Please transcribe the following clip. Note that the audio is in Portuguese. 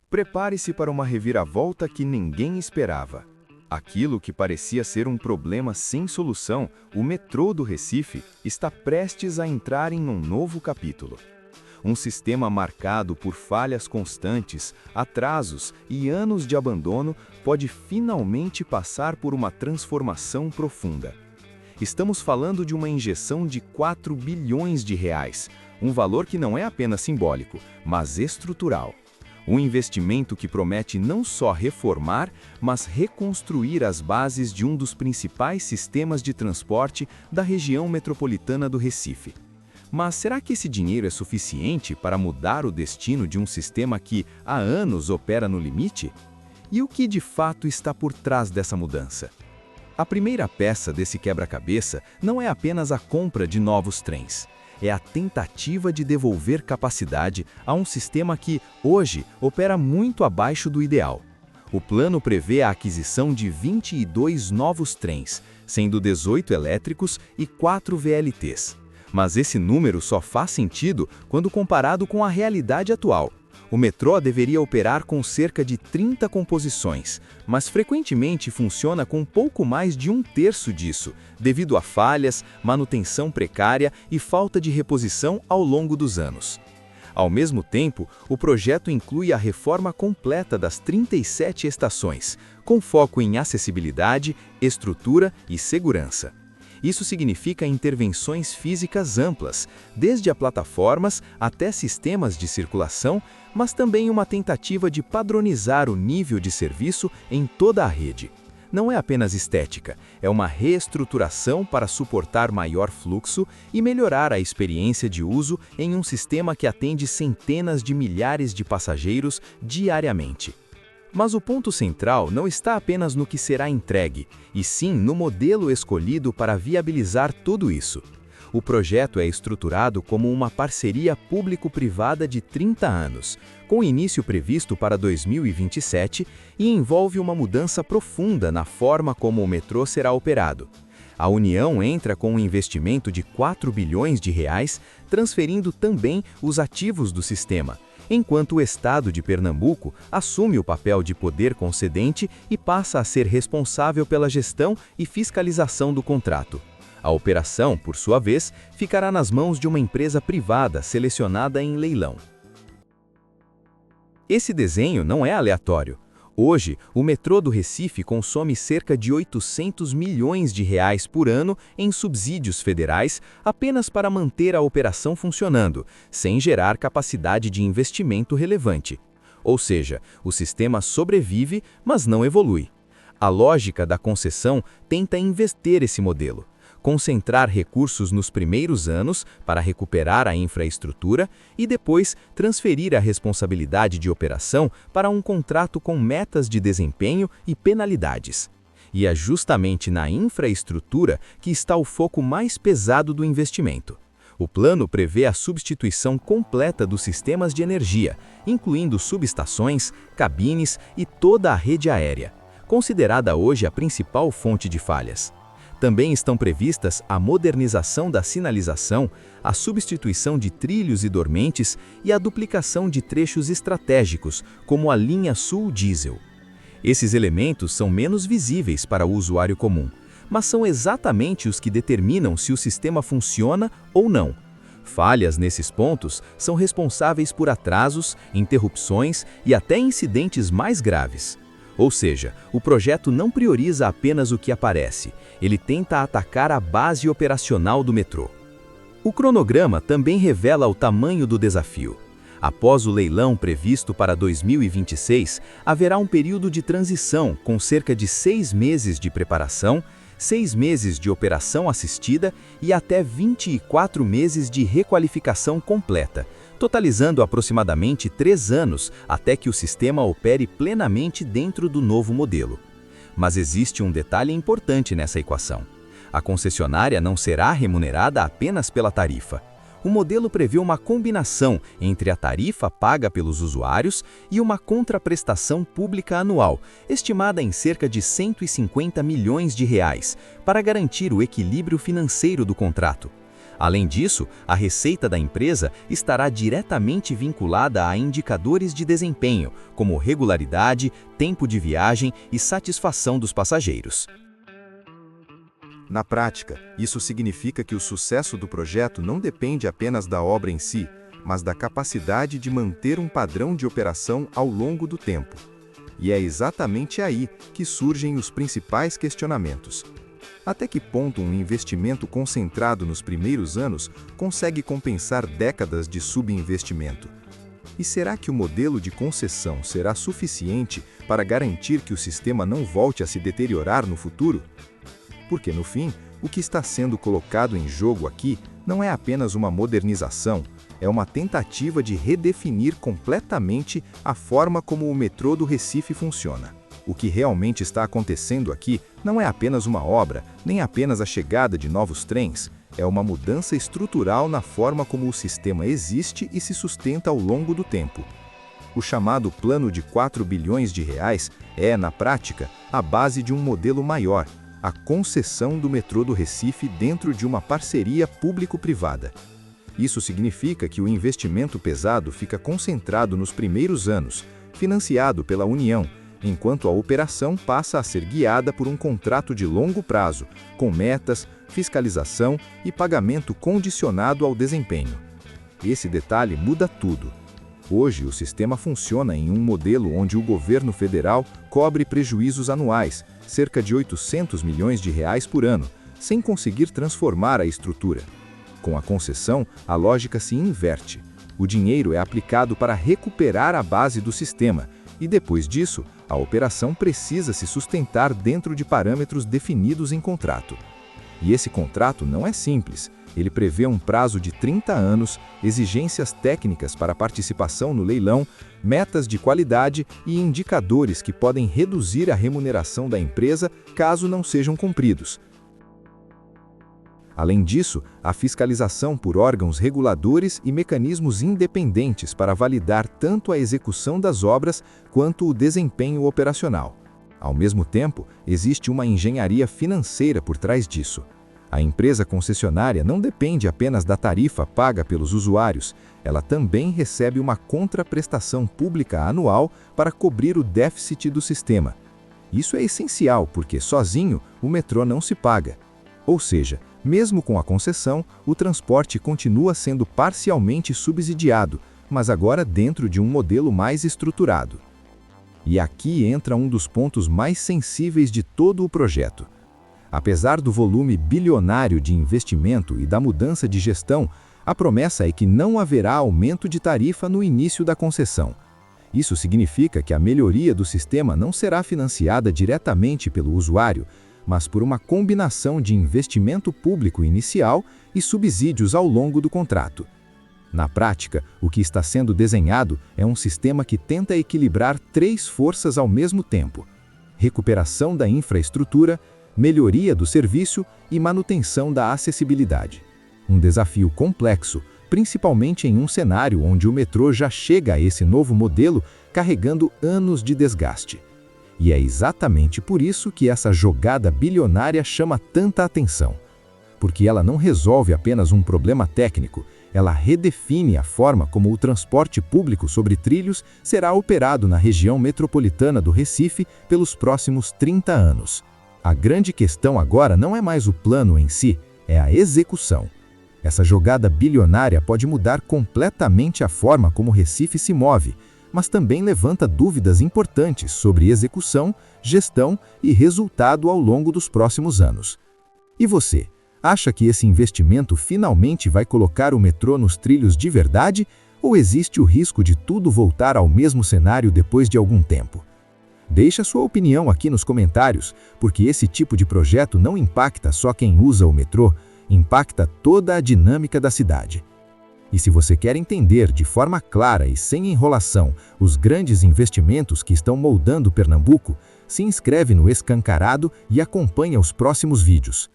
Prepare-se para uma reviravolta que ninguém esperava. Aquilo que parecia ser um problema sem solução, o metrô do Recife, está prestes a entrar em um novo capítulo. Um sistema marcado por falhas constantes, atrasos e anos de abandono pode finalmente passar por uma transformação profunda. Estamos falando de uma injeção de 4 bilhões de reais, um valor que não é apenas simbólico, mas estrutural. Um investimento que promete não só reformar, mas reconstruir as bases de um dos principais sistemas de transporte da região metropolitana do Recife. Mas será que esse dinheiro é suficiente para mudar o destino de um sistema que há anos opera no limite? E o que de fato está por trás dessa mudança? A primeira peça desse quebra-cabeça não é apenas a compra de novos trens. É a tentativa de devolver capacidade a um sistema que, hoje, opera muito abaixo do ideal. O plano prevê a aquisição de 22 novos trens, sendo 18 elétricos e 4 VLTs. Mas esse número só faz sentido quando comparado com a realidade atual. O metrô deveria operar com cerca de 30 composições, mas frequentemente funciona com pouco mais de 1/3 disso, devido a falhas, manutenção precária e falta de reposição ao longo dos anos. Ao mesmo tempo, o projeto inclui a reforma completa das 37 estações, com foco em acessibilidade, estrutura e segurança. Isso significa intervenções físicas amplas, desde a plataformas até sistemas de circulação, mas também uma tentativa de padronizar o nível de serviço em toda a rede. Não é apenas estética, é uma reestruturação para suportar maior fluxo e melhorar a experiência de uso em um sistema que atende centenas de milhares de passageiros diariamente. Mas o ponto central não está apenas no que será entregue, e sim no modelo escolhido para viabilizar tudo isso. O projeto é estruturado como uma parceria público-privada de 30 anos, com início previsto para 2027 e envolve uma mudança profunda na forma como o metrô será operado. A União entra com um investimento de 4 bilhões de reais, transferindo também os ativos do sistema, enquanto o Estado de Pernambuco assume o papel de poder concedente e passa a ser responsável pela gestão e fiscalização do contrato. A operação, por sua vez, ficará nas mãos de uma empresa privada selecionada em leilão. Esse desenho não é aleatório. Hoje, o metrô do Recife consome cerca de 800 milhões de reais por ano em subsídios federais apenas para manter a operação funcionando, sem gerar capacidade de investimento relevante. Ou seja, o sistema sobrevive, mas não evolui. A lógica da concessão tenta inverter esse modelo. Concentrar recursos nos primeiros anos para recuperar a infraestrutura e depois transferir a responsabilidade de operação para um contrato com metas de desempenho e penalidades. E é justamente na infraestrutura que está o foco mais pesado do investimento. O plano prevê a substituição completa dos sistemas de energia, incluindo subestações, cabines e toda a rede aérea, considerada hoje a principal fonte de falhas. Também estão previstas a modernização da sinalização, a substituição de trilhos e dormentes e a duplicação de trechos estratégicos, como a linha Sul Diesel. Esses elementos são menos visíveis para o usuário comum, mas são exatamente os que determinam se o sistema funciona ou não. Falhas nesses pontos são responsáveis por atrasos, interrupções e até incidentes mais graves. Ou seja, o projeto não prioriza apenas o que aparece, ele tenta atacar a base operacional do metrô. O cronograma também revela o tamanho do desafio. Após o leilão previsto para 2026, haverá um período de transição com cerca de 6 meses de preparação, 6 meses de operação assistida e até 24 meses de requalificação completa, totalizando aproximadamente 3 anos até que o sistema opere plenamente dentro do novo modelo. Mas existe um detalhe importante nessa equação. A concessionária não será remunerada apenas pela tarifa. O modelo prevê uma combinação entre a tarifa paga pelos usuários e uma contraprestação pública anual, estimada em cerca de 150 milhões de reais, para garantir o equilíbrio financeiro do contrato. Além disso, a receita da empresa estará diretamente vinculada a indicadores de desempenho, como regularidade, tempo de viagem e satisfação dos passageiros. Na prática, isso significa que o sucesso do projeto não depende apenas da obra em si, mas da capacidade de manter um padrão de operação ao longo do tempo. E é exatamente aí que surgem os principais questionamentos. Até que ponto um investimento concentrado nos primeiros anos consegue compensar décadas de subinvestimento? E será que o modelo de concessão será suficiente para garantir que o sistema não volte a se deteriorar no futuro? Porque, no fim, o que está sendo colocado em jogo aqui não é apenas uma modernização, é uma tentativa de redefinir completamente a forma como o metrô do Recife funciona. O que realmente está acontecendo aqui não é apenas uma obra, nem apenas a chegada de novos trens, é uma mudança estrutural na forma como o sistema existe e se sustenta ao longo do tempo. O chamado plano de 4 bilhões de reais é, na prática, a base de um modelo maior, a concessão do metrô do Recife dentro de uma parceria público-privada. Isso significa que o investimento pesado fica concentrado nos primeiros anos, financiado pela União, enquanto a operação passa a ser guiada por um contrato de longo prazo, com metas, fiscalização e pagamento condicionado ao desempenho. Esse detalhe muda tudo. Hoje, o sistema funciona em um modelo onde o governo federal cobre prejuízos anuais, cerca de 800 milhões de reais por ano, sem conseguir transformar a estrutura. Com a concessão, a lógica se inverte. O dinheiro é aplicado para recuperar a base do sistema, e depois disso, a operação precisa se sustentar dentro de parâmetros definidos em contrato. E esse contrato não é simples. Ele prevê um prazo de 30 anos, exigências técnicas para participação no leilão, metas de qualidade e indicadores que podem reduzir a remuneração da empresa caso não sejam cumpridos. Além disso, a fiscalização por órgãos reguladores e mecanismos independentes para validar tanto a execução das obras quanto o desempenho operacional. Ao mesmo tempo, existe uma engenharia financeira por trás disso. A empresa concessionária não depende apenas da tarifa paga pelos usuários, ela também recebe uma contraprestação pública anual para cobrir o déficit do sistema. Isso é essencial porque, sozinho, o metrô não se paga. Ou seja, mesmo com a concessão, o transporte continua sendo parcialmente subsidiado, mas agora dentro de um modelo mais estruturado. E aqui entra um dos pontos mais sensíveis de todo o projeto. Apesar do volume bilionário de investimento e da mudança de gestão, a promessa é que não haverá aumento de tarifa no início da concessão. Isso significa que a melhoria do sistema não será financiada diretamente pelo usuário, mas por uma combinação de investimento público inicial e subsídios ao longo do contrato. Na prática, o que está sendo desenhado é um sistema que tenta equilibrar 3 forças ao mesmo tempo: recuperação da infraestrutura, melhoria do serviço e manutenção da acessibilidade. Um desafio complexo, principalmente em um cenário onde o metrô já chega a esse novo modelo carregando anos de desgaste. E é exatamente por isso que essa jogada bilionária chama tanta atenção. Porque ela não resolve apenas um problema técnico, ela redefine a forma como o transporte público sobre trilhos será operado na região metropolitana do Recife pelos próximos 30 anos. A grande questão agora não é mais o plano em si, é a execução. Essa jogada bilionária pode mudar completamente a forma como Recife se move, mas também levanta dúvidas importantes sobre execução, gestão e resultado ao longo dos próximos anos. E você, acha que esse investimento finalmente vai colocar o metrô nos trilhos de verdade, ou existe o risco de tudo voltar ao mesmo cenário depois de algum tempo? Deixe a sua opinião aqui nos comentários, porque esse tipo de projeto não impacta só quem usa o metrô, impacta toda a dinâmica da cidade. E se você quer entender de forma clara e sem enrolação os grandes investimentos que estão moldando Pernambuco, se inscreve no Escancarado e acompanha os próximos vídeos.